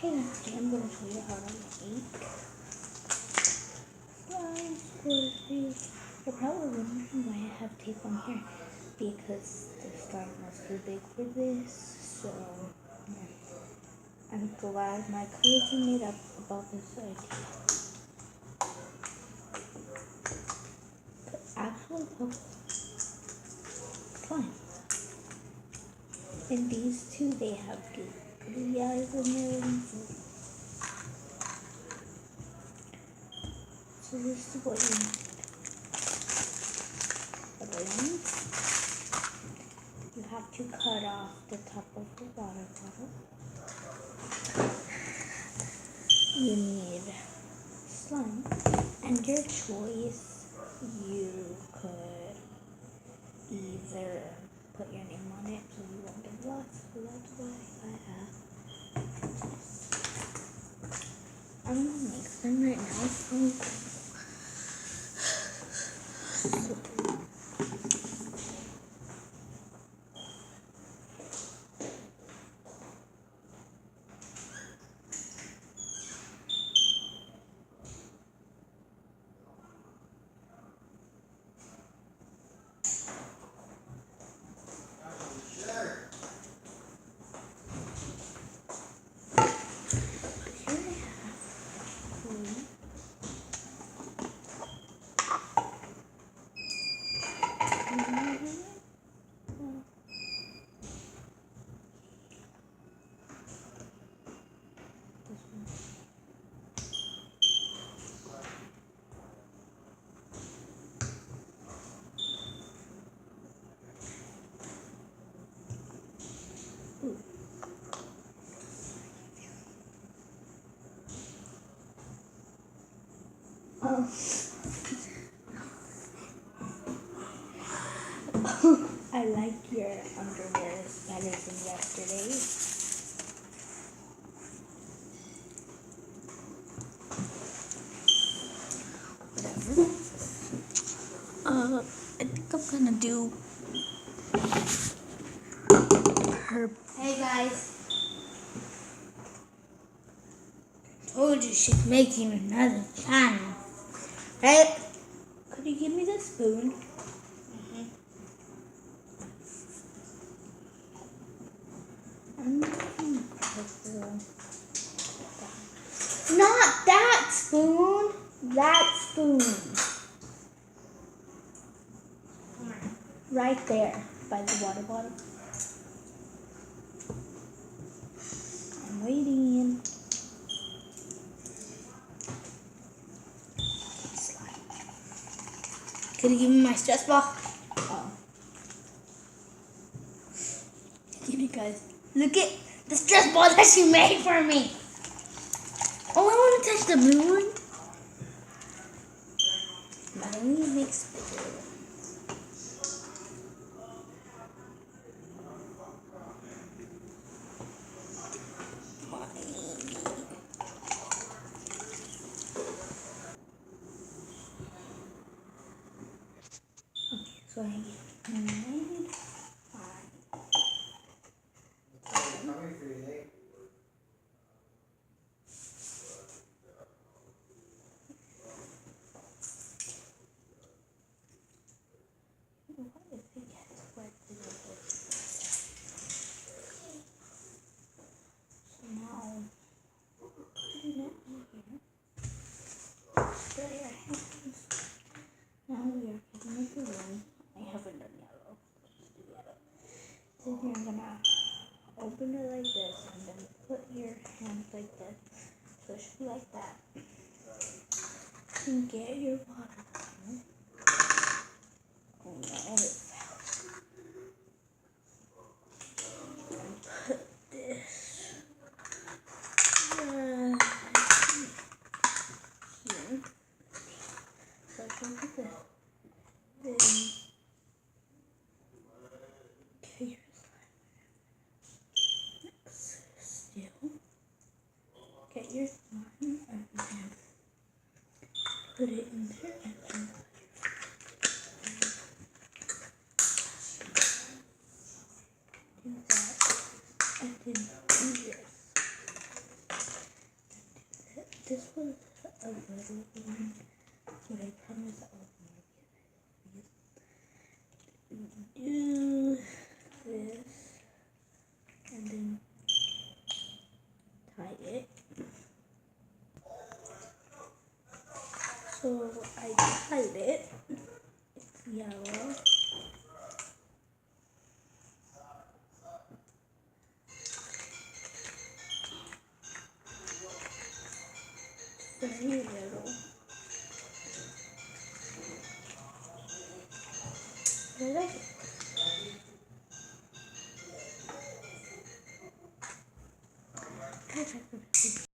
Hey, today I'm going to show you how to make slime squishies. You're probably wondering why I have tape on here, because the slime was too big for this, so yeah. I'm glad my cousin made up about this idea. But actually, slime. And these two, they have googly eyes in them. So this is what you need. You have to cut off the top of the water bottle. You need slime, and your choice, you could either put your name on it so you won't get lost, so that's why I have this. I'm gonna make some right now, so I like your underwear better than yesterday. Whatever. I think I'm gonna do her. Hey guys. Told you she's making another channel. Right? Could you give me the spoon? Not that spoon. That spoon. Right there by the water bottle. I'm waiting. Could you give me my stress ball? Oh. You guys, look at the stress ball that she made for me. Oh, I want to touch the blue one. Let me mix bigger. So I made what if it gets wet a little bit? So now putting it in here. Dry your hands. Now we are getting it blue. I haven't done yellow. Let's do yellow. Then you're gonna open it like this and then put your hands like this. So it should be like that. And get your water bottle. Oh no, it fell. And put this here. So I can put this. Then get your slime next still. Get your slime and then put it in there and then do that and then do this. this was a little one, but I promise I'll do this and then tie it. So I tied it. It's yellow. Very little. I like it.